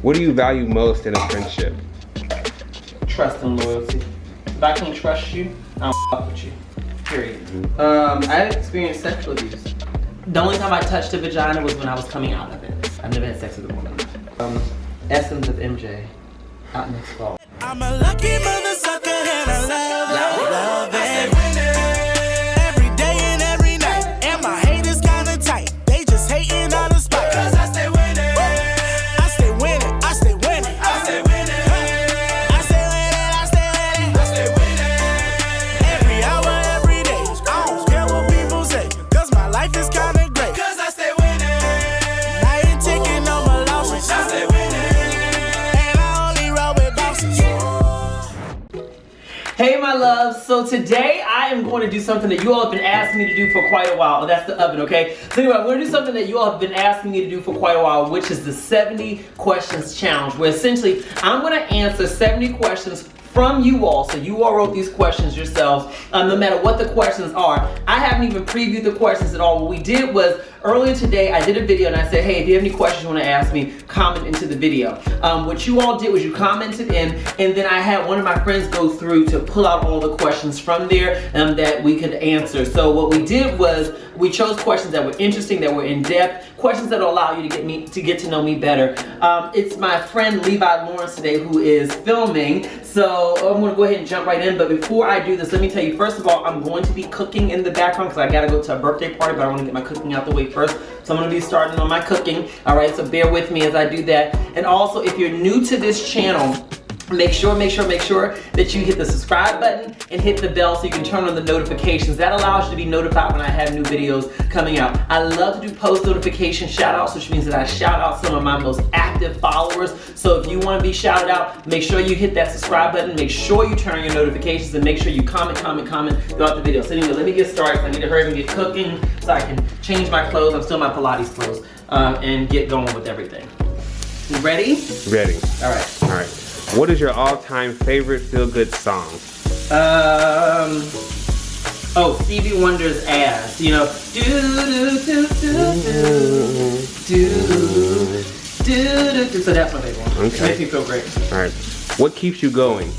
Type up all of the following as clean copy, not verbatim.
What do you value most in a friendship? Trust and loyalty. If I can't trust you, I don't fuck with you. Period. I experienced sexual abuse. The only time I touched a vagina was when I was coming out of it. I've never had sex with a woman. Essence of MJ. Out next fall. I'm a lucky mother sucker and I love it. Every day and every night. And my haters kinda tight. They just hating on the spot. Cause I stay winning. I stay winning. I stay winning. I stay winning. I stay winning. I stay winning. I stay winning. Every hour, every day. I don't care what people say. Cause my life is kinda great. Cause I stay winning. I ain't taking no more losses. I stay winning. Hey my loves, so today I am going to do something that you all have been asking me to do for quite a while. Oh, that's the oven, okay? So anyway, I'm going to do something that you all have been asking me to do for quite a while, which is the 70 questions challenge, where essentially I'm going to answer 70 questions from you all. So you all wrote these questions yourselves, no matter what the questions are. I haven't even previewed the questions at all. What we did was, earlier today I did a video and I said, hey, if you have any questions you want to ask me, comment into the video. What you all did was you commented in, and then I had one of my friends go through to pull out all the questions from there that we could answer. So what we did was we chose questions that were interesting, that were in depth, questions that will allow you to get to know me better. It's my friend Levi Lawrence today who is filming, so I'm going to go ahead and jump right in. But before I do this, let me tell you, first of all, I'm going to be cooking in the background because I got to go to a birthday party, but I want to get my cooking out the way first. So I'm going to be starting on my cooking. All right, so bear with me as I do that. And also, if you're new to this channel, make sure that you hit the subscribe button and hit the bell so you can turn on the notifications. That allows you to be notified when I have new videos coming out. I love to do post notification shout outs, which means that I shout out some of my most active followers. So if you want to be shouted out, make sure you hit that subscribe button, make sure you turn on your notifications, and make sure you comment throughout the video. So anyway, let me get started. I need to hurry up and get cooking so I can change my clothes. I'm still in my Pilates clothes, and get going with everything. You ready? Ready. All right. All right. What is your all-time favorite feel-good song? Oh, Stevie Wonder's Ass. You know, do do do do do do. So that's my favorite one. Okay. It makes me feel great. All right. What keeps you going?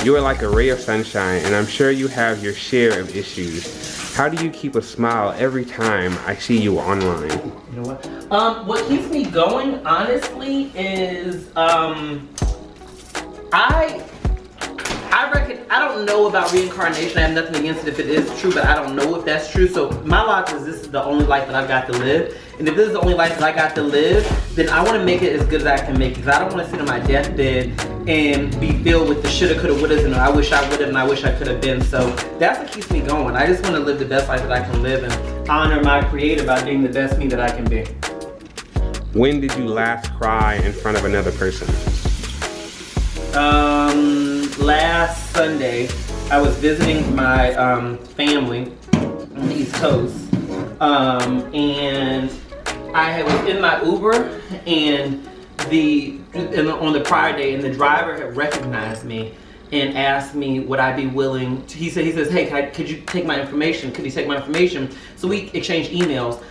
You are like a ray of sunshine, and I'm sure you have your share of issues. How do you keep a smile every time I see you online? You know what? What keeps me going, honestly, is I reckon, I don't know about reincarnation. I have nothing against it if it is true, but I don't know if that's true. So my logic is this is the only life that I've got to live. And if this is the only life that I got to live, then I want to make it as good as I can make it. Because I don't want to sit on my deathbed and be filled with the shoulda, coulda, wouldas, and I wish I would have and I wish I could have been. So that's what keeps me going. I just want to live the best life that I can live and honor my creator by being the best me that I can be. When did you last cry in front of another person? Last Sunday, I was visiting my family on the East Coast, and I was in my Uber, and on the prior day, and the driver had recognized me and asked me would I be willing to, he says, hey, could you take my information? Could he take my information? So we exchanged emails.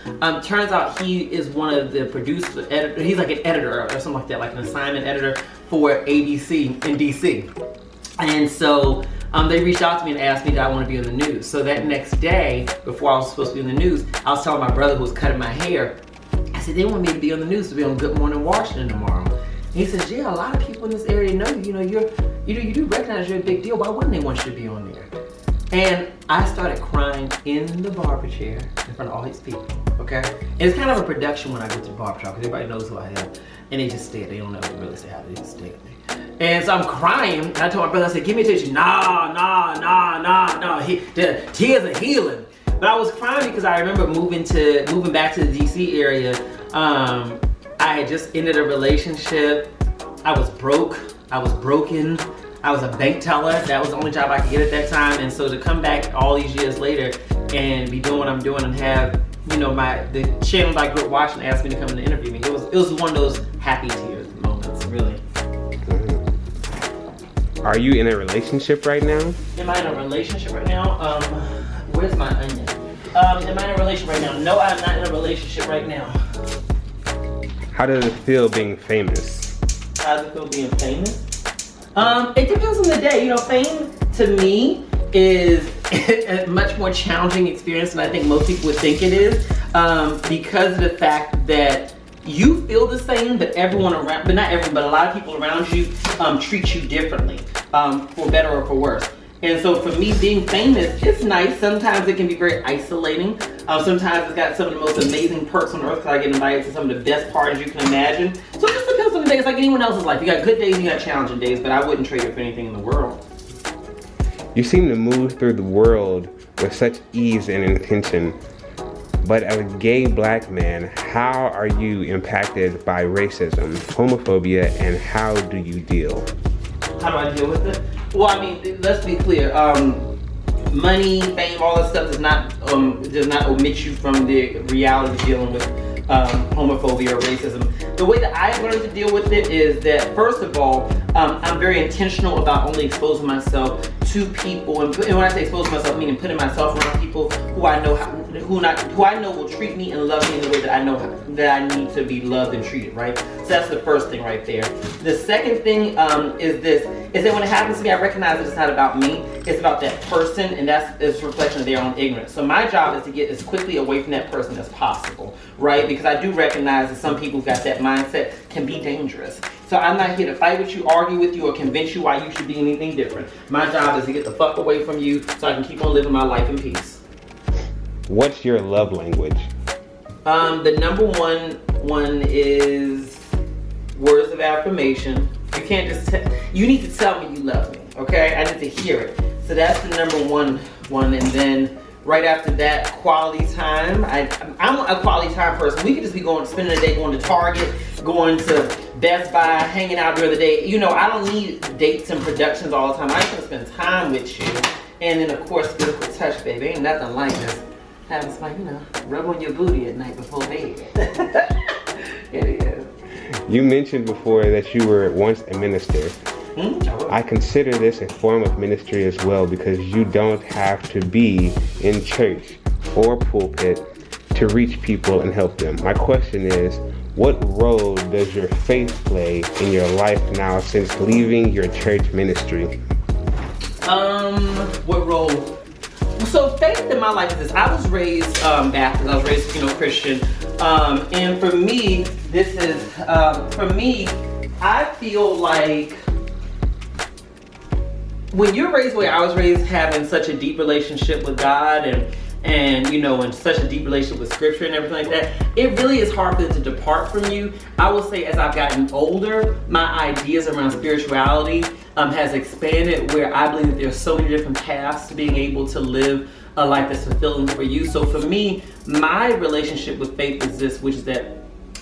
Turns out he is one of the producers, editor, he's like an editor or something like that, like an assignment editor for ABC in DC. And so they reached out to me and asked me, did I want to be on the news? So that next day, before I was supposed to be on the news, I was telling my brother who was cutting my hair, I said, they want me to be on the news, to be on Good Morning Washington tomorrow. And he says, yeah, a lot of people in this area know you. You do recognize you're a big deal. Why wouldn't they want you to be on there? And I started crying in the barber chair in front of all these people, okay? And it's kind of a production when I go to the barber shop, because everybody knows who I am. And they just stare, they don't ever really say how, they just stare at me. And so I'm crying, and I told my brother, I said, give me a tissue. Nah. The tears are healing. But I was crying because I remember moving back to the DC area. I had just ended a relationship. I was broke, I was broken. I was a bank teller. That was the only job I could get at that time. And so to come back all these years later and be doing what I'm doing and have, you know, the channel that I grew up watching asked me to come in and interview me. It was one of those happy tears moments, really. Are you in a relationship right now? Am I in a relationship right now? Where's my onion? Am I in a relationship right now? No, I'm not in a relationship right now. How does it feel being famous? how does it feel being famous? It depends on the day. You know, fame to me is a much more challenging experience than I think most people would think it is, because of the fact that you feel the same, but everyone around, but not everyone, but a lot of people around you treat you differently, for better or for worse. And so for me, being famous, it's nice. Sometimes it can be very isolating. Sometimes it's got some of the most amazing perks on earth, because I get invited to some of the best parties you can imagine. So it just depends on the day. It's like anyone else's life. You got good days and you got challenging days, but I wouldn't trade it for anything in the world. You seem to move through the world with such ease and intention. But as a gay black man, how are you impacted by racism, homophobia, and how do you deal? How do I deal with it? Well, I mean, let's be clear. Money, fame, all that stuff does not omit you from the reality of dealing with homophobia or racism. The way that I've learned to deal with it is that, first of all, I'm very intentional about only exposing myself to people, and when I say exposing myself, meaning putting myself around people who I know who I know will treat me and love me in the way that I know that I need to be loved and treated, right? So that's the first thing right there. The second thing is that when it happens to me, I recognize that it's not about me, it's about that person, and it's a reflection of their own ignorance. So my job is to get as quickly away from that person as possible, right? Because I do recognize that some people who've got that mindset can be dangerous. So I'm not here to fight with you, argue with you, or convince you why you should be anything different. My job is to get the fuck away from you so I can keep on living my life in peace. What's your love language? The number one is words of affirmation. You can't just you need to tell me you love me, okay? I need to hear it. So that's the number one, and then right after that, quality time. I'm a quality time person. We could just be spending the day going to Target, going to Best Buy, hanging out during the day. You know, I don't need dates and productions all the time. I just want to spend time with you. And then, of course, physical touch, baby. Ain't nothing like this. Having somebody, rub on your booty at night before bed. It is. You mentioned before that you were once a minister. I consider this a form of ministry as well, because you don't have to be in church or pulpit to reach people and help them. My question is, what role does your faith play in your life now since leaving your church ministry? What role? So faith in my life is this. I was raised Baptist. I was raised, Christian. And for me, this is, I feel like when you're raised the way I was raised, having such a deep relationship with God and such a deep relationship with scripture and everything like that, it really is hard for it to depart from you. I will say, as I've gotten older, my ideas around spirituality has expanded, where I believe that there's so many different paths to being able to live a life that's fulfilling for you. So for me, my relationship with faith is this, which is that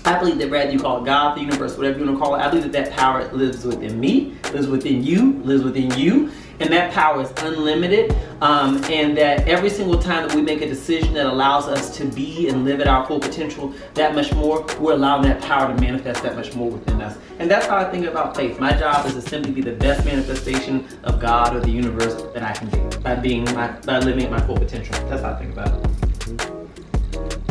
I believe that, rather you call it God, the universe, whatever you want to call it, I believe that power lives within me, lives within you, and that power is unlimited, and that every single time that we make a decision that allows us to be and live at our full potential that much more, we're allowing that power to manifest that much more within us. And that's how I think about faith. My job is to simply be the best manifestation of God or the universe that I can be, by living at my full potential. That's how I think about it.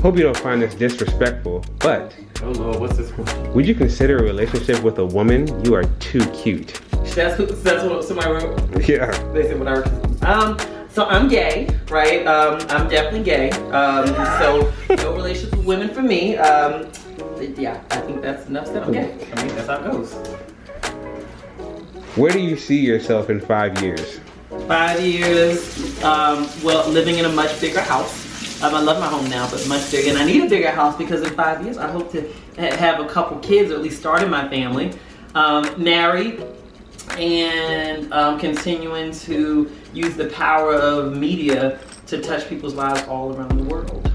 Hope you don't find this disrespectful, but oh Lord, what's this question? Would you consider a relationship with a woman? You are too cute. That's what somebody wrote? Yeah. They said what I wrote. So I'm gay, right? I'm definitely gay. So no relationship with women for me. Yeah, I think that's enough said. I'm gay. I mean, that's how it goes. Where do you see yourself in 5 years? 5 years, well, living in a much bigger house. I love my home now, but much bigger. And I need a bigger house because in 5 years, I hope to have a couple kids, or at least starting my family. Married, and continuing to use the power of media to touch people's lives all around the world.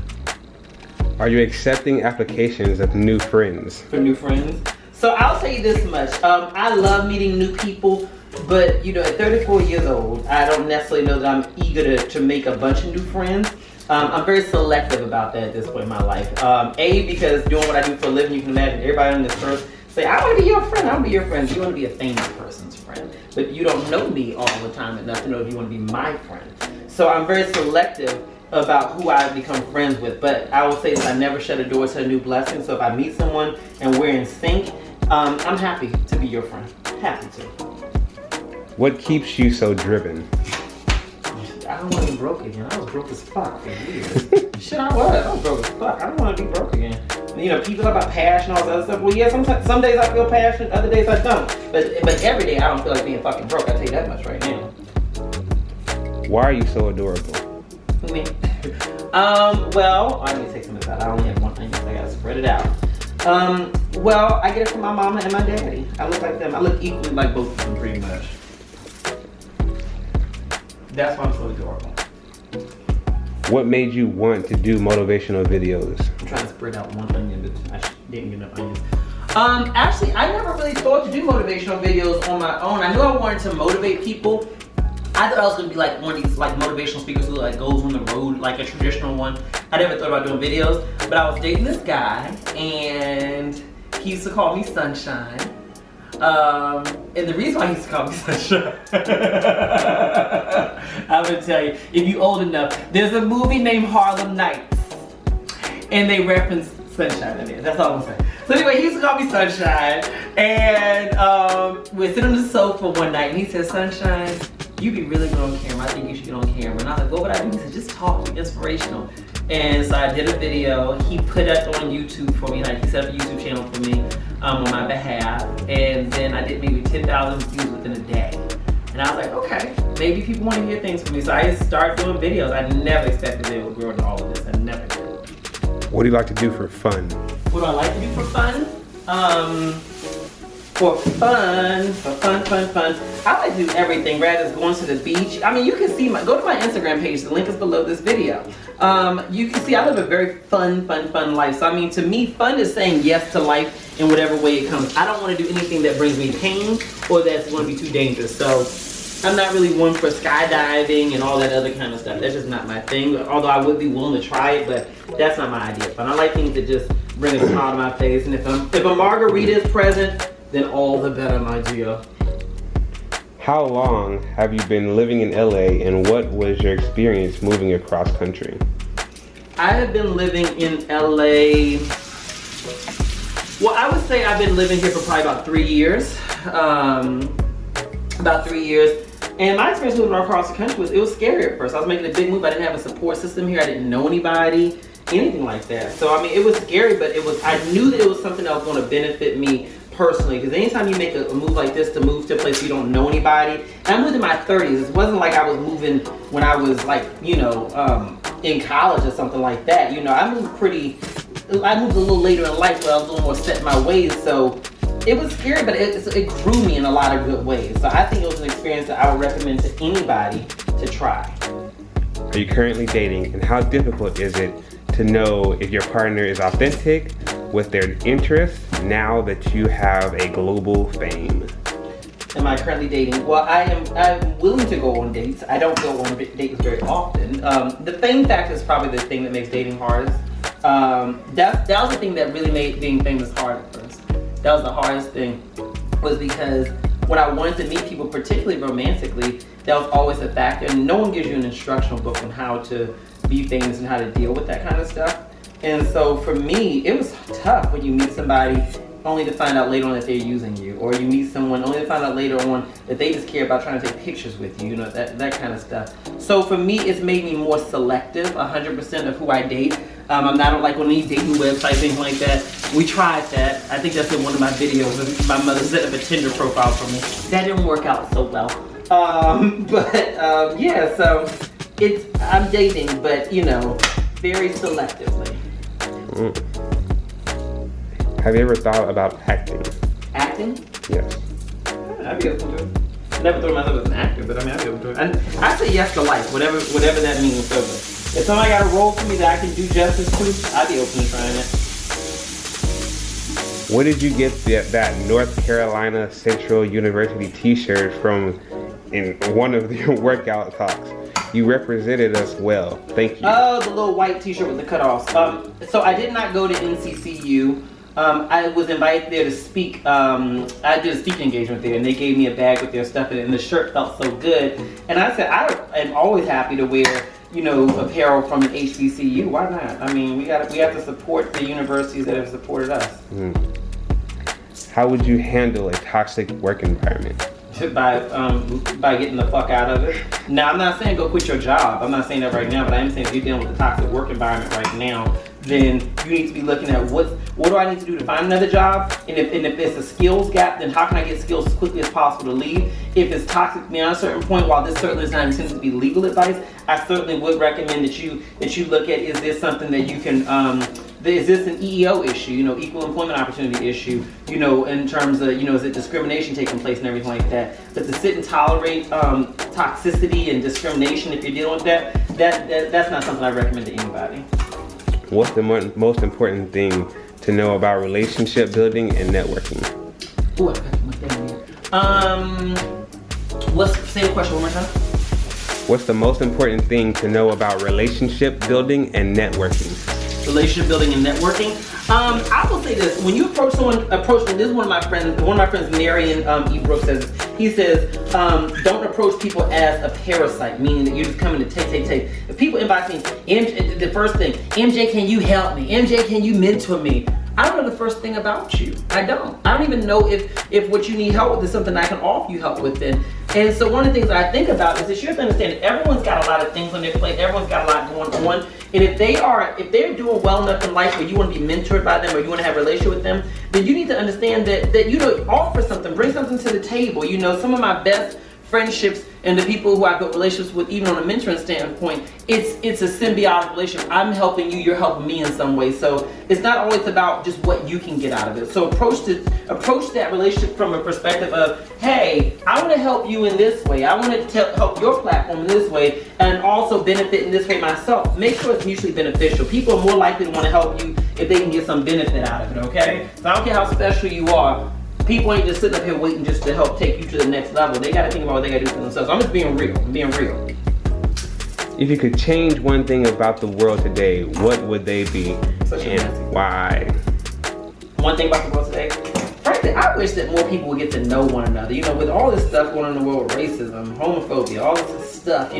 Are you accepting applications of new friends? For new friends? So I'll say this much. I love meeting new people, but at 34 years old, I don't necessarily know that I'm eager to make a bunch of new friends. I'm very selective about that at this point in my life. Because doing what I do for a living, you can imagine everybody on this earth say, I want to be your friend, I want to be your friend. You want to be a famous person's friend. But you don't know me all the time enough to know if you want to be my friend. So I'm very selective about who I become friends with. But I will say that I never shut a door to a new blessing. So if I meet someone and we're in sync, I'm happy to be your friend. Happy to. What keeps you so driven? I don't want to be broke again. I was broke as fuck for years. Shit, I was broke as fuck. I don't want to be broke again. You know, people talk about passion, all that other stuff. Well, yeah, some days I feel passion, other days I don't. But every day I don't feel like being fucking broke. I tell you that much right now. Why are you so adorable? Me? Well, I need to take some of that. I only have one thing, so I gotta spread it out. Well, I get it from my mama and my daddy. I look like them. I look equally like both of them, pretty much. That's why I'm so adorable. What made you want to do motivational videos? I'm trying to spread out one onion, but I didn't get enough onions. Actually, I never really thought to do motivational videos on my own. I knew I wanted to motivate people. I thought I was gonna be like one of these like motivational speakers who like goes on the road, like a traditional one. I never thought about doing videos, but I was dating this guy, and he used to call me Sunshine. And the reason why he used to call me Sunshine, I'm gonna tell you, if you old enough, there's a movie named Harlem Nights, and they reference Sunshine in it. That's all I'm saying. So anyway, he used to call me Sunshine, and we're sitting on the sofa one night, and he said, Sunshine, you be really good on camera. I think you should get on camera. And I was like, what would I do? He said, just talk, be inspirational. And so I did a video. He put it on YouTube for me. Like, he set up a YouTube channel for me on my behalf. And then I did maybe 10,000 views within a day. And I was like, okay, maybe people want to hear things from me. So I just started doing videos. I never expected they would grow into all of this. I never did. What do you like to do for fun? What do I like to do for fun? For fun. I like to do everything rather than going to the beach. I mean, you can see go to my Instagram page. The link is below this video. You can see I live a very fun life. So I mean, to me, fun is saying yes to life in whatever way it comes. I don't want to do anything that brings me pain or that's going to be too dangerous. So I'm not really one for skydiving and all that other kind of stuff. That's just not my thing. Although I would be willing to try it, but that's not my idea of fun. I like things that just bring a smile to my face. And if a margarita is present, then all the better, my dear. How long have you been living in LA, and what was your experience moving across country? I have been living in LA, well, I would say I've been living here for probably about 3 years. About 3 years. And my experience moving across the country was scary at first. I was making a big move. I didn't have a support system here. I didn't know anybody, anything like that. So I mean, it was scary, but I knew that it was something that was going to benefit me personally, because anytime you make a move like this to move to a place you don't know anybody, and I moved in my 30s. It wasn't like I was moving when I was like, you know, in college or something like that. You know, I moved a little later in life where I was a little more set in my ways. So it was scary, but it grew me in a lot of good ways. So I think it was an experience that I would recommend to anybody to try. Are you currently dating, and how difficult is it to know if your partner is authentic with their interests now that you have a global fame? Am I currently dating? Well, I'm willing to go on dates. I don't go on dates very often. The fame factor is probably the thing that makes dating hardest. That was the thing that really made being famous hard at first. That was the hardest thing, was because when I wanted to meet people, particularly romantically, that was always a factor. And no one gives you an instructional book on how to be famous and how to deal with that kind of stuff. And so for me, it was tough when you meet somebody only to find out later on that they're using you, or you meet someone only to find out later on that they just care about trying to take pictures with you, you know, that kind of stuff. So for me, it's made me more selective, 100% of who I date. I'm not like on any dating websites, things like that. We tried that. I think that's in one of my videos. My mother set up a Tinder profile for me. That didn't work out so well. Yeah, so I'm dating, but you know, very selectively. Have you ever thought about acting? Acting? Yes. I'd be open to it. Never thought of myself as an actor, but I mean, I'd be open to it. And I say yes to life, whatever that means. So if somebody got a role for me that I can do justice to, I'd be open to trying it. Where did you get that North Carolina Central University t-shirt from in one of your workout talks? You represented us well. Thank you. Oh, the little white t-shirt with the cutoffs. So I did not go to NCCU. I was invited there to speak. I did a speaking engagement there, and they gave me a bag with their stuff in it, and the shirt felt so good. And I said, I am always happy to wear, you know, apparel from the HBCU. Why not? I mean, we have to support the universities that have supported us. How would you handle a toxic work environment? By getting the fuck out of it. Now, I'm not saying go quit your job. I'm not saying that right now, but I am saying if you're dealing with a toxic work environment right now, then you need to be looking at what do I need to do to find another job? And if there's a skills gap, then how can I get skills as quickly as possible to leave? If it's toxic beyond a certain point, while this certainly is not intended to be legal advice, I certainly would recommend that you look at, is this something that you can is this an EEO issue, equal employment opportunity issue, in terms of, is it discrimination taking place and everything like that. But to sit and tolerate toxicity and discrimination, if you're dealing with that's not something I recommend to anybody. What's the most important thing to know about relationship building and networking? Ooh, I got my thing here. Say the question one more time. What's the most important thing to know about relationship building and networking? Relationship building and networking. I will say this: when you approach this is one of my friends, Marion E. Brooks says. He says, don't approach people as a parasite, meaning that you're just coming to take. If people invite me, the first thing, MJ, can you help me? MJ, can you mentor me? I don't know the first thing about you. I don't even know if what you need help with is something I can offer you help with then. And so one of the things I think about is that you have to understand that everyone's got a lot of things on their plate. Everyone's got a lot going on. And if they're doing well enough in life where you want to be mentored by them or you want to have a relationship with them, then you need to understand that offer something, bring something to the table. Some of my best friendships and the people who I've built relationships with, even on a mentoring standpoint, it's a symbiotic relationship. I'm helping you, you're helping me in some way. So it's not always about just what you can get out of it. So approach that relationship from a perspective of, hey, I want to help you in this way. I want to help your platform in this way and also benefit in this way myself. Make sure it's mutually beneficial. People are more likely to want to help you if they can get some benefit out of it, okay? So I don't care how special you are. People ain't just sitting up here waiting just to help take you to the next level. They got to think about what they got to do for themselves. I'm just being real. If you could change one thing about the world today, what would they be and why? One thing about the world today? Frankly, I wish that more people would get to know one another. With all this stuff going on in the world, racism, homophobia, all this stuff,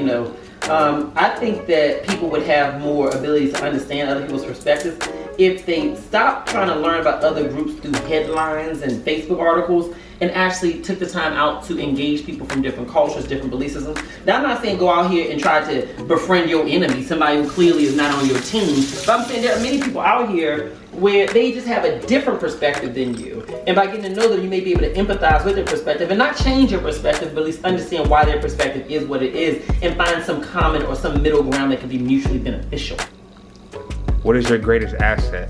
I think that people would have more ability to understand other people's perspectives if they stopped trying to learn about other groups through headlines and Facebook articles and actually took the time out to engage people from different cultures, different belief systems. Now, I'm not saying go out here and try to befriend your enemy, somebody who clearly is not on your team, but I'm saying there are many people out here where they just have a different perspective than you. And by getting to know them, you may be able to empathize with their perspective and not change your perspective, but at least understand why their perspective is what it is and find some common or some middle ground that can be mutually beneficial. What is your greatest asset?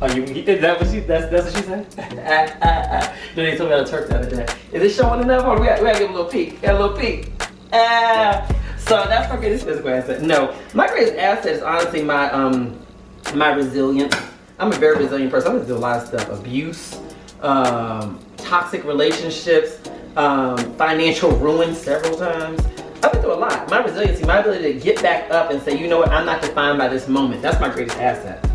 Is that what she said? No, they told me how to Turk the other day. Is it showing enough or we gotta give a little peek? So that's my greatest physical asset. No, my greatest asset is honestly my resilience. I'm a very resilient person. I'm gonna do a lot of stuff. Abuse, toxic relationships, financial ruin several times. I've been through a lot. My resiliency, my ability to get back up and say, you know what, I'm not defined by this moment. That's my greatest asset.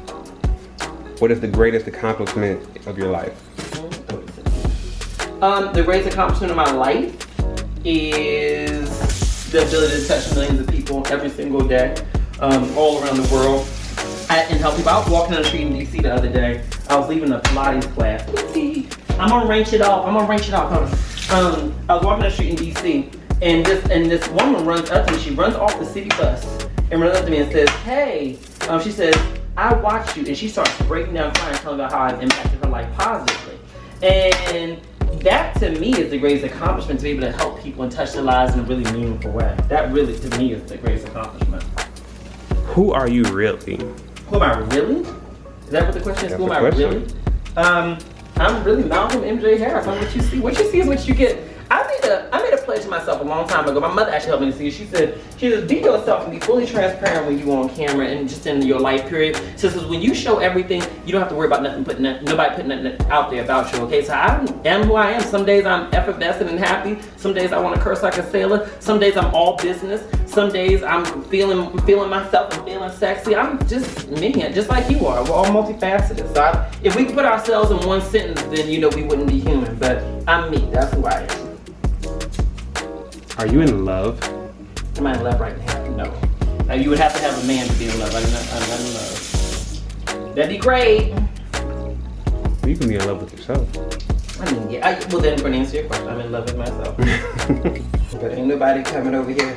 What is the greatest accomplishment of your life? The greatest accomplishment of my life is the ability to touch millions of people every single day, all around the world, and help people. I was walking down the street in DC the other day. I was leaving a Pilates class. I'm gonna range it off. I was walking down the street in DC. And this woman runs up to me. She runs off the city bus and runs up to me and says, hey, she says, I watched you. And she starts breaking down crying, telling about how I've impacted her life positively. And that to me is the greatest accomplishment, to be able to help people and touch their lives in a really meaningful way. That really, to me, is the greatest accomplishment. Who are you really? Who am I really? Is that what the question is? Who am I really? I'm really Malcolm MJ Harris. I'm what you see. What you see is what you get. I made a pledge to myself a long time ago. My mother actually helped me to see it. She said, be yourself and be fully transparent when you go on camera and just in your life period. So when you show everything, you don't have to worry about nobody putting nothing out there about you, okay? So I am who I am. Some days I'm effervescent and happy. Some days I want to curse like a sailor. Some days I'm all business. Some days I'm feeling myself and feeling sexy. I'm just me, just like you are. We're all multifaceted. So if we put ourselves in one sentence, then we wouldn't be human. But I'm me. That's who I am. Are you in love? Am I in love right now? No. Now you would have to have a man to be in love. I'm not in love. That'd be great. You can be in love with yourself. I mean, yeah. Well, then, for answer your question, I'm in love with myself. But ain't nobody coming over here,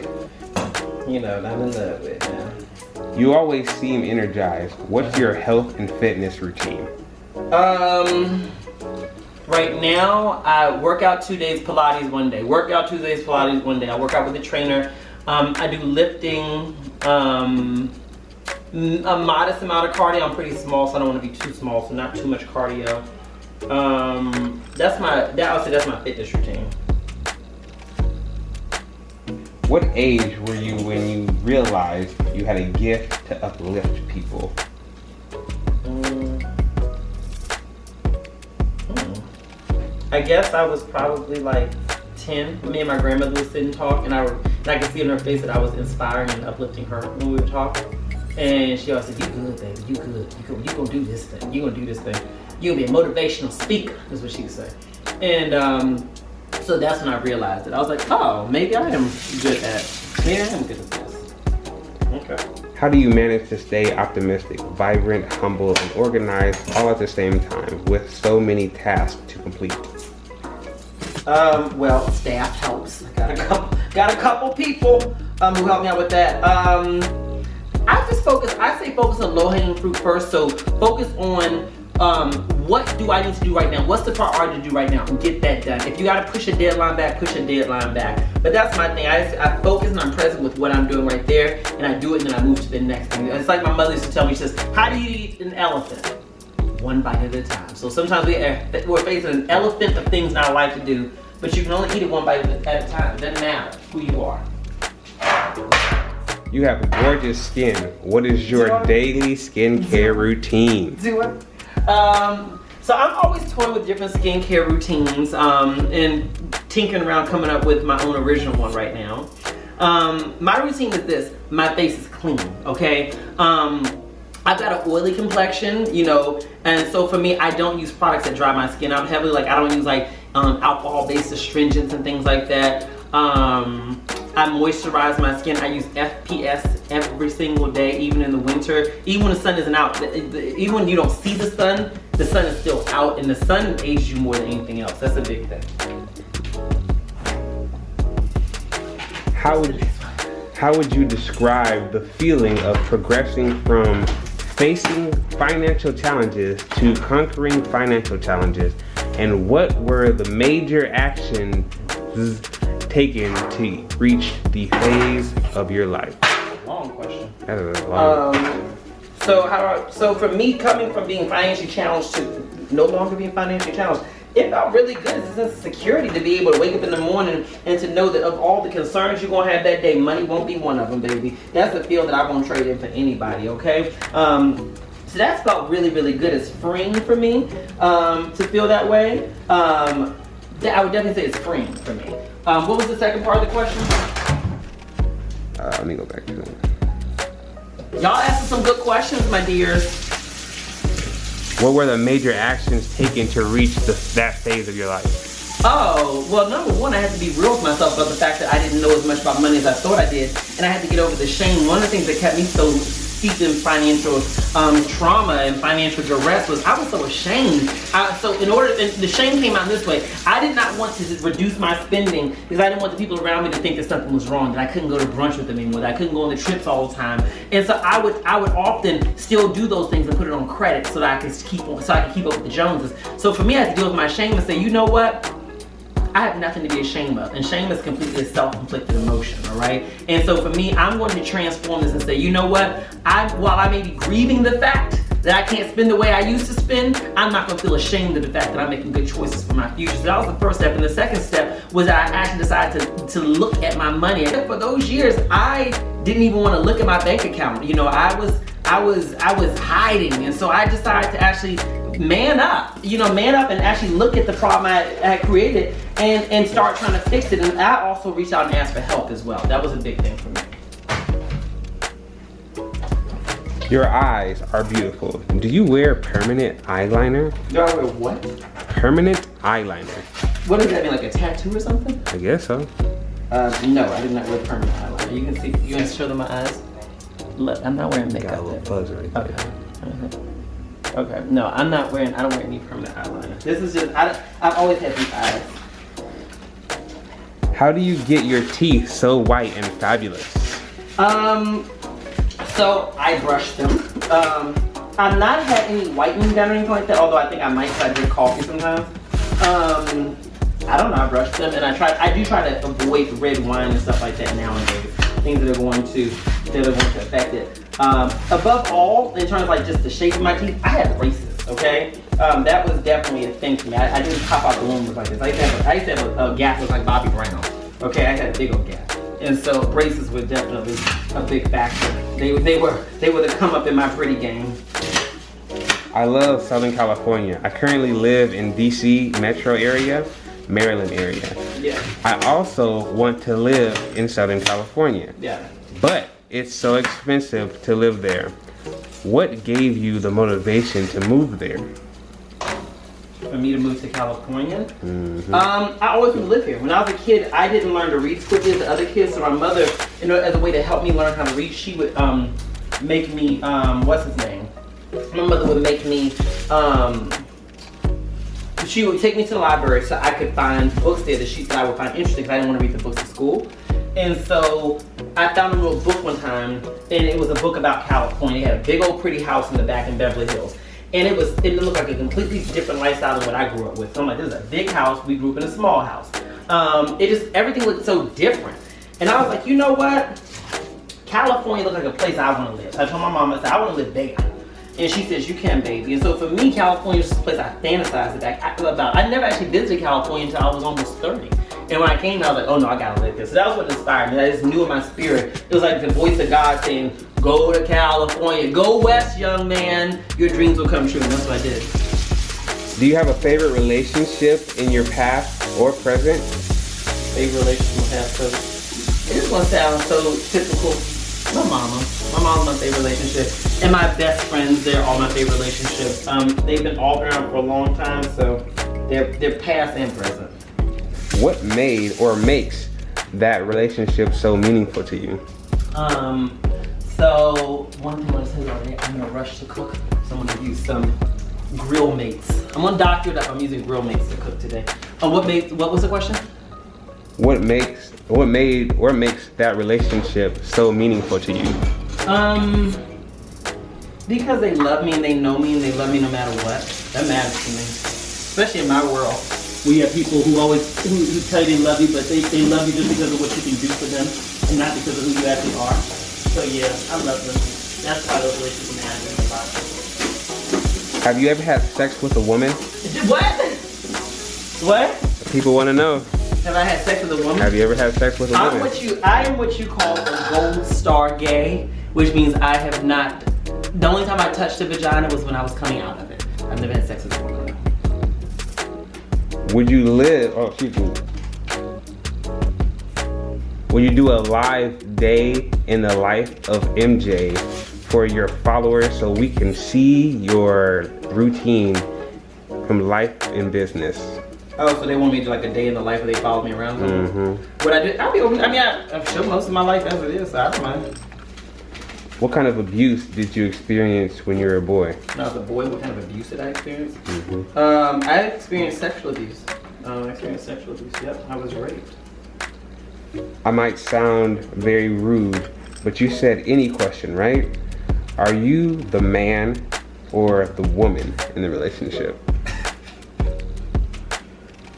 you know, that I'm in love with now. You always seem energized. What's your health and fitness routine? Right now, I work out 2 days, Pilates 1 day. Work out 2 days, Pilates 1 day. I work out with a trainer. I do lifting, a modest amount of cardio. I'm pretty small, so I don't want to be too small, so not too much cardio. I would say that's my fitness routine. What age were you when you realized you had a gift to uplift people? I guess I was probably like 10. Me and my grandmother would sit and talk, and I could see in her face that I was inspiring and uplifting her when we would talk. And she always said, "You good, baby, you good. You gonna do this thing. You gonna do this thing. You gonna be a motivational speaker," is what she would say. And so that's when I realized it. I was like, oh, maybe I am good at this. Okay. How do you manage to stay optimistic, vibrant, humble, and organized all at the same time with so many tasks to complete? Well, staff helps. I got a couple people who help me out with that. I say focus on low-hanging fruit first. So focus on what do I need to do right now? What's the priority to do right now? And get that done. If you gotta push a deadline back, push a deadline back. But that's my thing. I focus and I'm present with what I'm doing right there, and I do it, and then I move to the next thing. It's like my mother used to tell me, she says, how do you eat an elephant? One bite at a time. So sometimes we're facing an elephant of things in our life to do, but you can only eat it one bite at a time. It doesn't matter who you are. You have gorgeous skin. What is your daily skincare routine? So I'm always toying with different skincare routines and tinkering around coming up with my own original one right now. My routine is this. My face is clean, okay? I've got an oily complexion, you know, and so for me, I don't use products that dry my skin out heavily. Like I don't use like alcohol-based astringents and things like that. I moisturize my skin. I use FPS every single day, even in the winter. Even when the sun isn't out, even when you don't see the sun is still out, and the sun ages you more than anything else. That's a big thing. How would you describe the feeling of progressing from facing financial challenges to conquering financial challenges? And what were the major actions taken to reach the phase of your life? Long question. That is a long So for me, coming from being financially challenged to no longer being financially challenged, it felt really good. It's a sense of security to be able to wake up in the morning and to know that of all the concerns you're gonna have that day, money won't be one of them, baby. That's a feel that I won't trade in for anybody, okay? So that's felt really, really good. It's freeing for me to feel that way. I would definitely say it's freeing for me. What was the second part of the question? Let me go back to it. Y'all asking some good questions, my dears. What were the major actions taken to reach that phase of your life? Oh, well, number one, I had to be real with myself about the fact that I didn't know as much about money as I thought I did, and I had to get over the shame. One of the things that kept me so steeped in financial trauma and financial duress was I was so ashamed. And the shame came out this way. I did not want to reduce my spending because I didn't want the people around me to think that something was wrong, that I couldn't go to brunch with them anymore, that I couldn't go on the trips all the time. And so I would often still do those things and put it on credit so that I could keep up with the Joneses. So for me, I had to deal with my shame and say, you know what? I have nothing to be ashamed of, and shame is completely a self-inflicted emotion, all right? And so for me, I'm going to transform this and say, you know what? While I may be grieving the fact that I can't spend the way I used to spend, I'm not gonna feel ashamed of the fact that I'm making good choices for my future. So that was the first step, and the second step was that I actually decided to look at my money. And for those years, I didn't even want to look at my bank account. You know, I was hiding, and so I decided to actually man up and actually look at the problem I had created and start trying to fix it. And I also reached out and asked for help as well. That was a big thing for me. Your eyes are beautiful. Do you wear permanent eyeliner? Do I wear what? Permanent eyeliner. What does that mean, like a tattoo or something? I guess so. No, I did not wear permanent eyeliner. You can see, you want to show them my eyes? Look, I'm not wearing makeup. Got a little fuzz right there. Okay. Okay, no, I don't wear any permanent eyeliner. This is just, I've always had these eyes. How do you get your teeth so white and fabulous? So I brush them. I've not had any whitening done or anything like that, although I think I might because I drink coffee sometimes. I don't know, I brush them and I do try to avoid red wine and stuff like that nowadays. Things that are going to affect it. Above all, in terms of like just the shape of my teeth, I had braces, okay? That was definitely a thing for me. I didn't pop out the womb like this. I used to have a gap that was like Bobby Brown, okay? I had a big old gap. And so braces were definitely a big factor. They were the come up in my pretty game. I love Southern California. I currently live in DC metro area, Maryland area. Yeah. I also want to live in Southern California. Yeah. But it's so expensive to live there. What gave you the motivation to move there? For me to move to California? Mm-hmm. I always wanted to live here. When I was a kid, I didn't learn to read as quickly as the other kids, so my mother, as a way to help me learn how to read, she would make me, what's his name? My mother would make me, she would take me to the library so I could find books there that I would find interesting because I didn't want to read the books at school. And so I found a little book one time, and it was a book about California. It had a big old pretty house in the back in Beverly Hills. And it looked like a completely different lifestyle than what I grew up with. So I'm like, this is a big house. We grew up in a small house. Everything looked so different. And I was like, you know what? California looks like a place I want to live. So I told my mom, I said, I want to live there. And she says, you can, baby. And so for me, California was just a place I fantasized about. I never actually visited California until I was almost 30. And when I came, I was like, oh no, I gotta live there. So that was what inspired me. I just knew in my spirit. It was like the voice of God saying, go to California, go west, young man. Your dreams will come true. And that's what I did. Do you have a favorite relationship in your past or present? Favorite relationship in my past, present? This is gonna sound so typical. My mama. My mom's my favorite relationship. And my best friends, they're all my favorite relationships. They've been all around for a long time, so they're past and present. What made or makes that relationship so meaningful to you? So one thing I want to tell you all day, I'm in a rush to cook, so I'm gonna use some grill mates. I'm gonna doctor it up. I'm using grill mates to cook today. What was the question? What makes that relationship so meaningful to you? Because they love me and they know me and they love me no matter what. That matters to me, especially in my world. We have people who tell you they love you, but they love you just because of what you can do for them and not because of who you actually are. So yeah, I love them. That's why those relationships matter a lot. Have you ever had sex with a woman? What? People want to know. Have I had sex with a woman? Have you ever had sex with a woman? I am what you call a gold star gay, which means I have not. The only time I touched a vagina was when I was coming out of it. I've never had sex with a woman. Would you do a live day in the life of MJ for your followers so we can see your routine from life and business? Oh, so they want me to do like a day in the life where they follow me around? Mm-hmm. What I do, I've shown most of my life as it is, so I don't mind. What kind of abuse did you experience when you were a boy? When I was a boy, what kind of abuse did I experience? Mm-hmm. I experienced sexual abuse. Yep, I was raped. I might sound very rude, but you said any question, right? Are you the man or the woman in the relationship?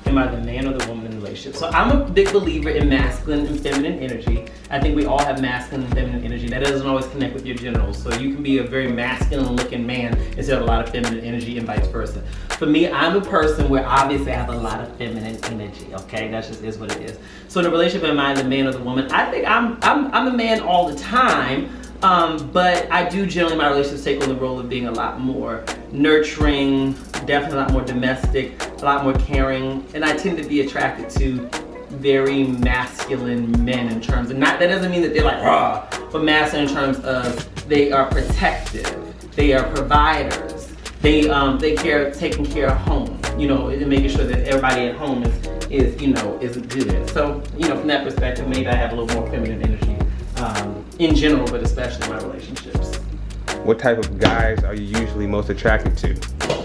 Am I the man or the woman in the relationship? So I'm a big believer in masculine and feminine energy. I think we all have masculine and feminine energy. That doesn't always connect with your genitals. So you can be a very masculine looking man and still have a lot of feminine energy and vice versa. For me, I'm a person where obviously I have a lot of feminine energy, okay? That just is what it is. So in a relationship, am I the man or the woman? I think I'm a man all the time. But I do generally in my relationships take on the role of being a lot more nurturing, definitely a lot more domestic, a lot more caring, and I tend to be attracted to very masculine men in terms of, that doesn't mean that they're like raw, but masculine in terms of they are protective, they are providers, they care, taking care of home, and making sure that everybody at home is good. So, from that perspective, maybe I have a little more feminine energy. In general, but especially in my relationships. What type of guys are you usually most attracted to?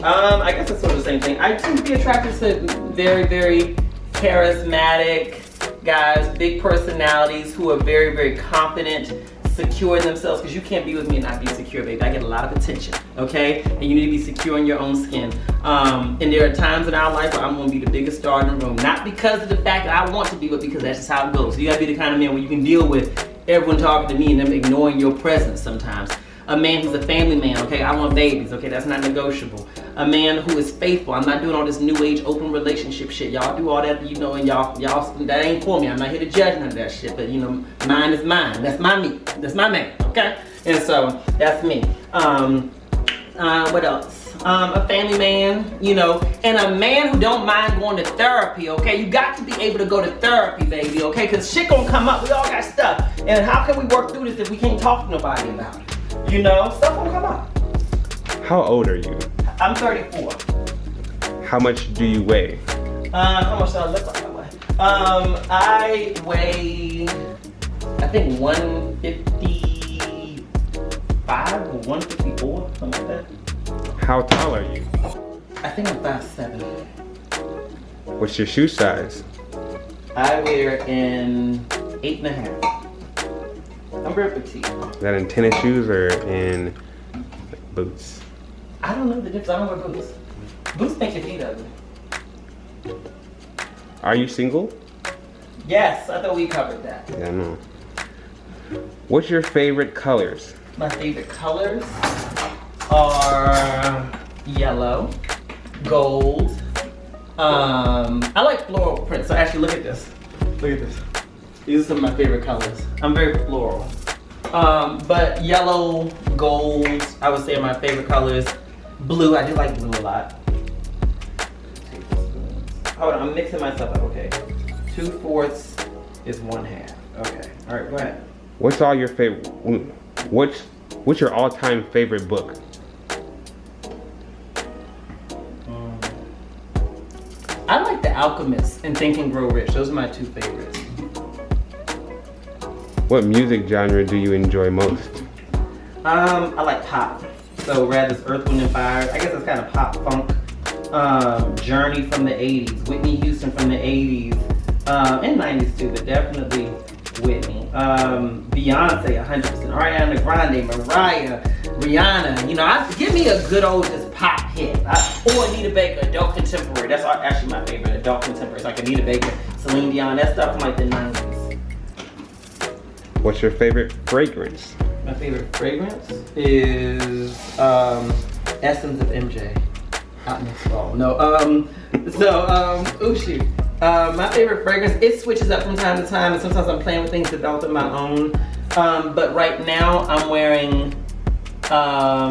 I guess it's sort of the same thing. I tend to be attracted to very, very charismatic guys, big personalities who are very, very confident, secure in themselves, because you can't be with me and not be secure, baby. I get a lot of attention, okay? And you need to be secure in your own skin. And there are times in our life where I'm gonna be the biggest star in the room, not because of the fact that I want to be, but because that's just how it goes. So you gotta be the kind of man where you can deal with everyone talking to me and them ignoring your presence sometimes. A man who's a family man, okay? I want babies, okay? That's not negotiable. A man who is faithful. I'm not doing all this new age open relationship shit. Y'all do all that, you know, and y'all, that ain't for me. I'm not here to judge none of that shit, but you know, mine is mine. That's my me. That's my man, okay? And so, that's me. What else? A family man, you know, and a man who don't mind going to therapy, okay? You got to be able to go to therapy, baby, okay? Because shit gonna come up. We all got stuff. And how can we work through this if we can't talk to nobody about it? You know, stuff will come up. How old are you? I'm 34. How much do you weigh? How much do I look like I weigh? I weigh, I think 155 or 154, something like that. How tall are you? I think I'm 5'7". What's your shoe size? I wear an 8.5. I'm very petite. Is that in tennis shoes or in boots? I don't know the difference. I don't wear boots. Boots make your feet ugly. Are you single? Yes, I thought we covered that. Yeah, I know. What's your favorite colors? My favorite colors are yellow, gold. I like floral prints. So actually, look at this. Look at this. These are some of my favorite colors. I'm very floral. But yellow, gold, I would say are my favorite colors. Blue, I do like blue a lot. Hold on, I'm mixing myself up, okay. 2/4 is 1/2. Okay, all right, go ahead. What's all your favorite, what's your all-time favorite book? I like The Alchemist and Think and Grow Rich. Those are my two favorites. What music genre do you enjoy most? I like pop. So Radha's Earth, Wind & Fire. I guess it's kind of pop funk. Journey from the 80s. Whitney Houston from the 80s. And 90s too, but definitely Whitney. Beyonce, 100%. Ariana Grande, Mariah, Rihanna. You know, give me a good old just pop hit. Or Anita Baker, adult contemporary. That's actually my favorite, adult contemporary. It's like Anita Baker, Celine Dion, that stuff from like the 90s. What's your favorite fragrance? My favorite fragrance is Essence of MJ. Out in the fall. No, oh shoot. My favorite fragrance, it switches up from time to time, and sometimes I'm playing with things developed of my own. But right now I'm wearing, I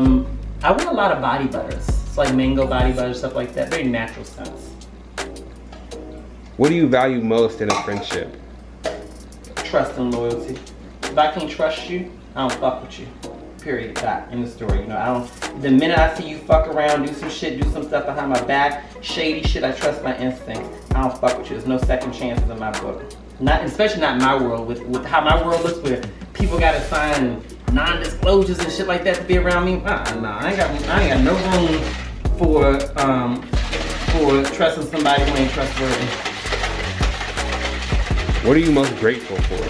wear a lot of body butters. It's like mango body butter, stuff like that. Very natural scents. What do you value most in a friendship? Trust and loyalty. If I can't trust you, I don't fuck with you. Period. That in the story. You know, I don't. The minute I see you fuck around, do some shit, do some stuff behind my back, shady shit, I trust my instincts. I don't fuck with you. There's no second chances in my book. Not, especially not in my world. With how my world looks, where people gotta sign non-disclosures and shit like that to be around me. Nah, I ain't got no room for trusting somebody who ain't trustworthy. What are you most grateful for?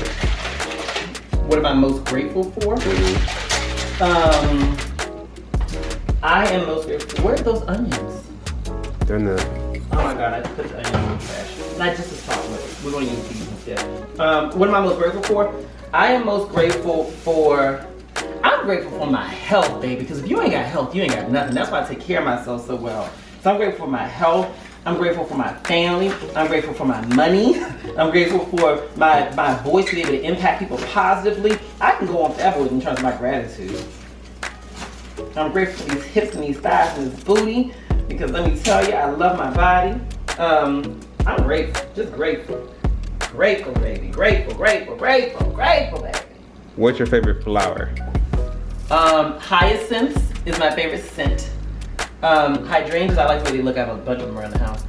What am I most grateful for? I am most grateful. Where are those onions? They're in the... Oh my god, I put the onions in the trash. Not just to start with. We're going to use these instead. What am I most grateful for? I am most grateful for... I'm grateful for my health, baby. Because if you ain't got health, you ain't got nothing. That's why I take care of myself so well. So I'm grateful for my health. I'm grateful for my family. I'm grateful for my money. I'm grateful for my voice to be able to impact people positively. I can go on forever in terms of my gratitude. I'm grateful for these hips and these thighs and this booty, because let me tell you, I love my body. I'm grateful, just grateful. Grateful, baby. Grateful, grateful, grateful, grateful, baby. What's your favorite flower? Hyacinths is my favorite scent. Hydrangeas, I like the way they look. I have a bunch of them around the house.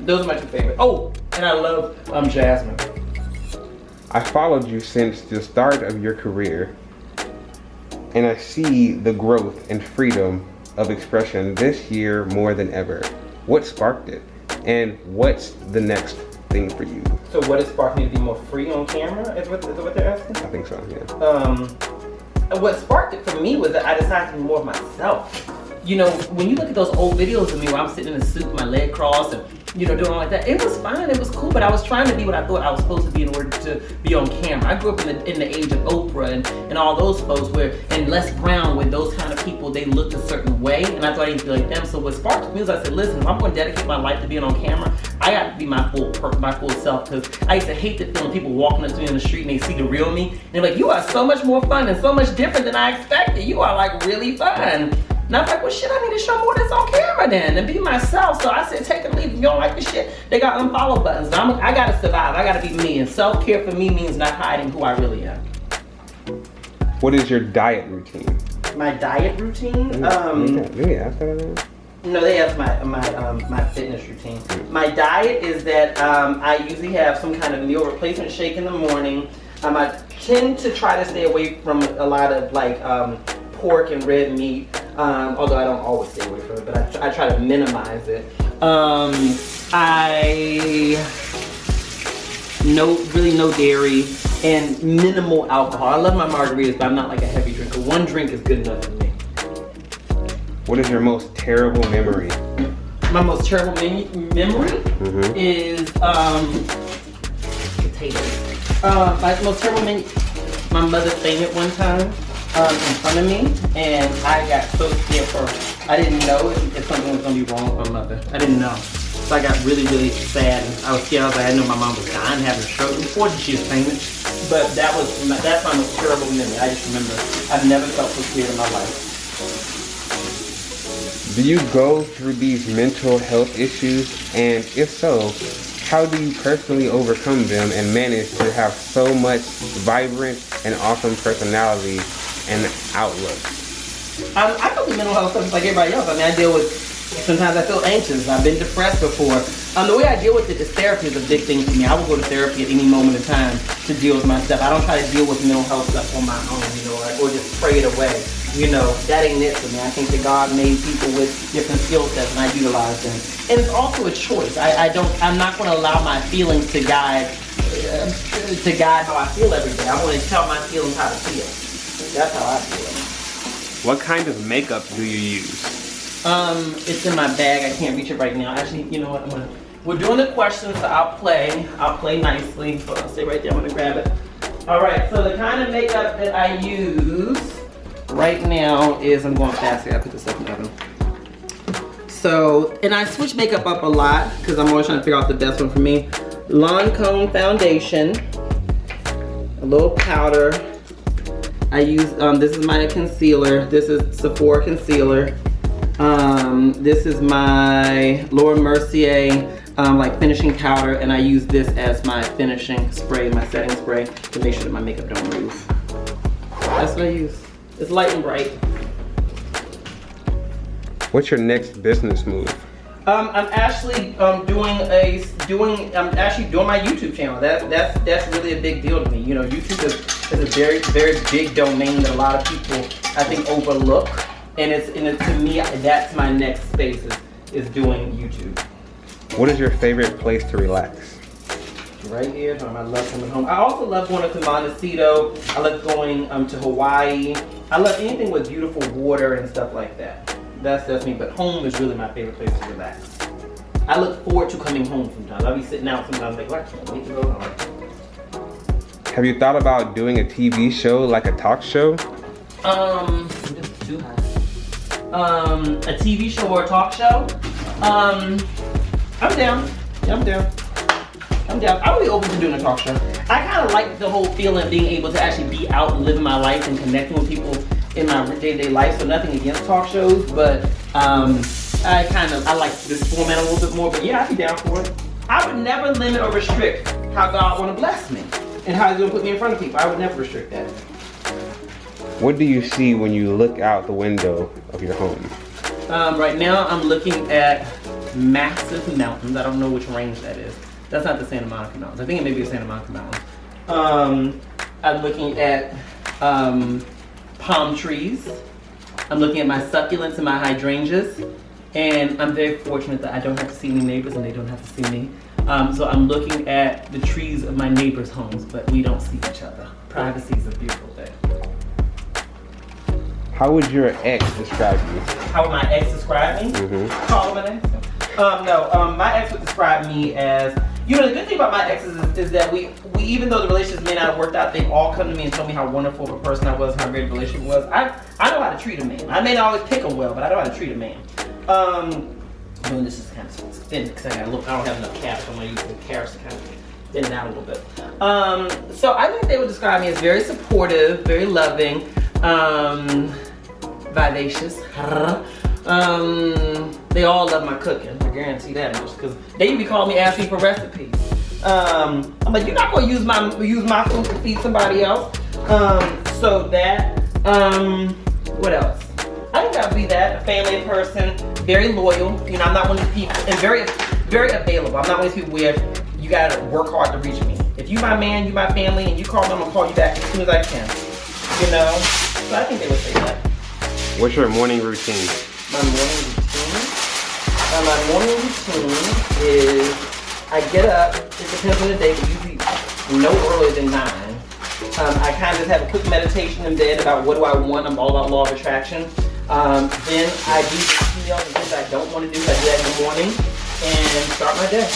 Those are my two favorite. Oh, and I love jasmine. I followed you since the start of your career. and I see the growth and freedom of expression this year more than ever. What sparked it? And what's the next thing for you? So what has sparked me to be more free on camera? Is what they're asking? I think so, yeah. What sparked it for me was that I decided to be more of myself. You know, when you look at those old videos of me where I'm sitting in a suit, my leg crossed, and you know, doing all like that, it was fine, it was cool, but I was trying to be what I thought I was supposed to be in order to be on camera. I grew up in the age of Oprah and all those folks and Les Brown, where those kind of people, they looked a certain way, and I thought I didn't feel like them. So what sparked me was I said, listen, if I'm going to dedicate my life to being on camera, I got to be my full self, because I used to hate the feeling people walking up to me in the street and they see the real me, and they're like, you are so much more fun and so much different than I expected. You are like really fun. And I'm like, well, shit, I need to show more that's on camera then and be myself. So I said, take it or leave. If you don't like the shit, they got unfollow buttons. I gotta survive. I gotta be me. And self-care for me means not hiding who I really am. What is your diet routine? My diet routine? Did we ask that already? No, they asked my fitness routine. My diet is that I usually have some kind of meal replacement shake in the morning. I tend to try to stay away from a lot of like pork and red meat. Although I don't always stay away from it, but I try to minimize it. No dairy and minimal alcohol. I love my margaritas, but I'm not like a heavy drinker. One drink is good enough for me. What is your most terrible memory? My most terrible memory is potatoes. My most terrible memory, my mother fainted one time. In front of me, and I got so scared for her. I didn't know if something was going to be wrong with my mother. I didn't know. So I got really, really sad. I was scared. I was like, I know my mom was dying, having a stroke. Before she was famous. But that's my most terrible memory. I just remember I've never felt so scared in my life. Do you go through these mental health issues? And if so, how do you personally overcome them and manage to have so much vibrant and awesome personality and outlook? I go through mental health stuff like everybody else. I mean, I deal with, sometimes I feel anxious. I've been depressed before. The way I deal with it is therapy is a big thing for me. I will go to therapy at any moment in time to deal with my stuff. I don't try to deal with mental health stuff on my own, you know, or just pray it away. You know, that ain't it for me. I think that God made people with different skill sets and I utilize them. And it's also a choice. I'm not going to allow my feelings to guide how I feel every day. I want to tell my feelings how to feel. That's how I feel. What kind of makeup do you use? It's in my bag. I can't reach it right now. Actually, you know what? We're doing the questions, so I'll play nicely. Hold on, stay right there. I'm gonna grab it. All right. So the kind of makeup that I use right now is, I'm going fast here. I put this stuff in the oven. So, and I switch makeup up a lot because I'm always trying to figure out the best one for me. Lancome foundation, a little powder. I use, this is my concealer. This is Sephora concealer. This is my Laura Mercier like finishing powder, and I use this as my finishing spray, my setting spray, to make sure that my makeup don't move. That's what I use. It's light and bright. What's your next business move? I'm actually doing my YouTube channel. That's really a big deal to me. You know, YouTube is a very, very big domain that a lot of people I think overlook, and to me that's my next space is doing YouTube. What is your favorite place to relax? Right here. I love coming home. I also love going to Montecito. I love going to Hawaii. I love anything with beautiful water and stuff like that. That's me, but home is really my favorite place to relax. I look forward to coming home sometimes. I'll be sitting out sometimes like, I can't wait to go home. Have you thought about doing a TV show, like a talk show? Just too high. A TV show or a talk show? I'm down. Yeah, I'm down. I would be open to doing a talk show. I kind of like the whole feeling of being able to actually be out and living my life and connecting with people in my day-to-day life. So nothing against talk shows, but I like this format a little bit more. But yeah, I'd be down for it. I would never limit or restrict how God want to bless me and how He's going to put me in front of people. I would never restrict that. What do you see when you look out the window of your home? Right now, I'm looking at massive mountains. I don't know which range that is. That's not the Santa Monica Mountains. I think it may be the Santa Monica Mountains. I'm looking at palm trees. I'm looking at my succulents and my hydrangeas. And I'm very fortunate that I don't have to see any neighbors and they don't have to see me. So I'm looking at the trees of my neighbors' homes, but we don't see each other. Privacy is a beautiful thing. How would your ex describe you? How would my ex describe me? Call him an ex? My ex would describe me as, you know, the good thing about my exes is that we even though the relationships may not have worked out, they've all come to me and told me how wonderful of a person I was, how great the relationship was. I know how to treat a man. I may not always pick him well, but I know how to treat a man. Doing this is kind of thin because I don't have enough caps. I'm gonna use the carrots to kind of thin it out a little bit. So I think they would describe me as very supportive, very loving, vivacious. They all love my cooking. I guarantee that much because they even call me asking for recipes. I'm like, you're not gonna use my food to feed somebody else. So that. What else? I think I'll be that, a family person, very loyal. You know, I'm not one of these people, and very, very available. I'm not one of these people where you gotta work hard to reach me. If you my man, you my family, and you call me, I'm gonna call you back as soon as I can. You know? So I think they would say that. What's your morning routine? My morning routine is I get up, it depends on the day, but usually no earlier than 9. I kind of just have a quick meditation in bed about what do I want. I'm all about law of attraction. Then I do the things I don't want to do. I do that in the morning and start my day.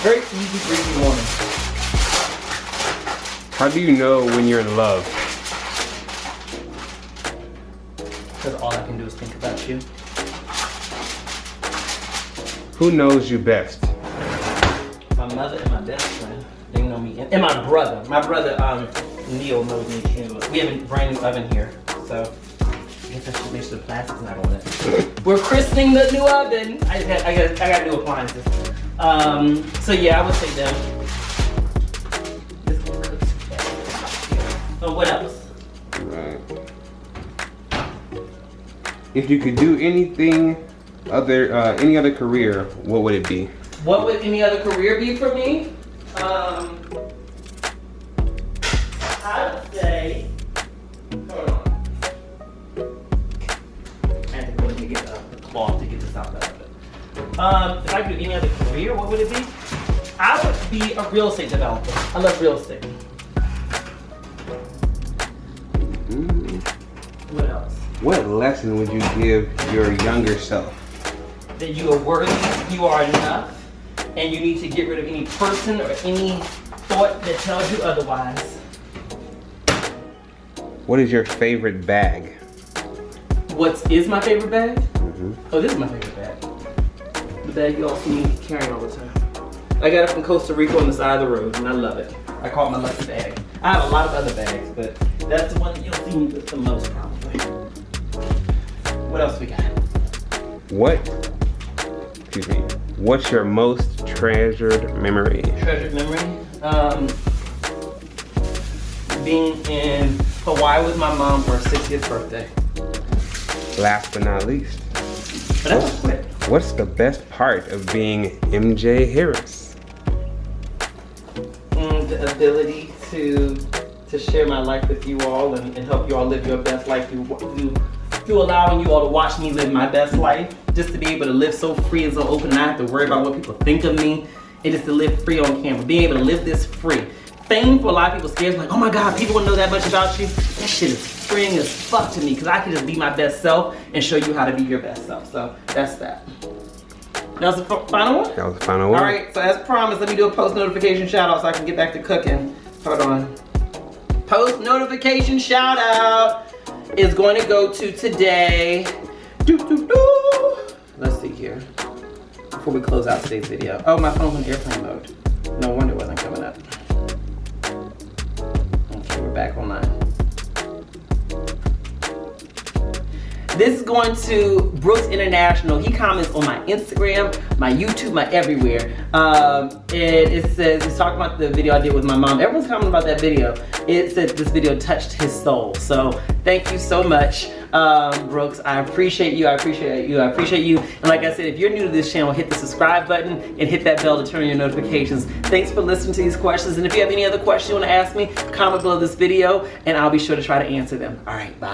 Very easy, breezy morning. How do you know when you're in love? Because all I can do is think about you. Who knows you best? My mother and my best friend. They know me. And my brother. My brother, Neil, knows me too. We have a brand new oven here. So I guess I should make sure the plastic's not on it. We're christening the new oven. I got new appliances. So yeah, I would say them. What else? Right. If you could do any other career, what would it be? What would any other career be for me? I would say, hold on. I have to go and get a cloth to get this out of it. If I could do any other career, what would it be? I would be a real estate developer. I love real estate. What else? What lesson would you give your younger self? That you are worthy, you are enough, and you need to get rid of any person or any thought that tells you otherwise. What is your favorite bag? What is my favorite bag? Oh, this is my favorite bag. The bag you all see me carrying all the time. I got it from Costa Rica on the side of the road, and I love it. I call it my lucky bag. I have a lot of other bags, but that's the one that you'll see me with the most probably. What else we got? What's your most treasured memory? Treasured memory? Being in Hawaii with my mom for her 60th birthday. Last but not least, But that was quick. what's the best part of being MJ Harris? The ability to share my life with you all and help you all live your best life through allowing you all to watch me live my best life. Just to be able to live so free and so open, not have to worry about what people think of me, and just to live free on camera. Being able to live this free. Fame for a lot of people scares me, like, oh my God, people want to know that much about you. That shit is freeing as fuck to me because I can just be my best self and show you how to be your best self. So that's that. That was the final one? That was the final one. All right, so as promised, let me do a post notification shout out so I can get back to cooking. Hold on. Post notification shout out is going to go to today. Let's see here. Before we close out today's video. Oh, my phone's on airplane mode. No wonder it wasn't coming up. Okay, we're back online. This is going to Brooks International. He comments on my Instagram, my YouTube, my everywhere. And it says, he's talking about the video I did with my mom. Everyone's commenting about that video. It said this video touched his soul. So thank you so much, Brooks. I appreciate you. I appreciate you. I appreciate you. And like I said, if you're new to this channel, hit the subscribe button and hit that bell to turn on your notifications. Thanks for listening to these questions. And if you have any other questions you want to ask me, comment below this video and I'll be sure to try to answer them. All right, bye.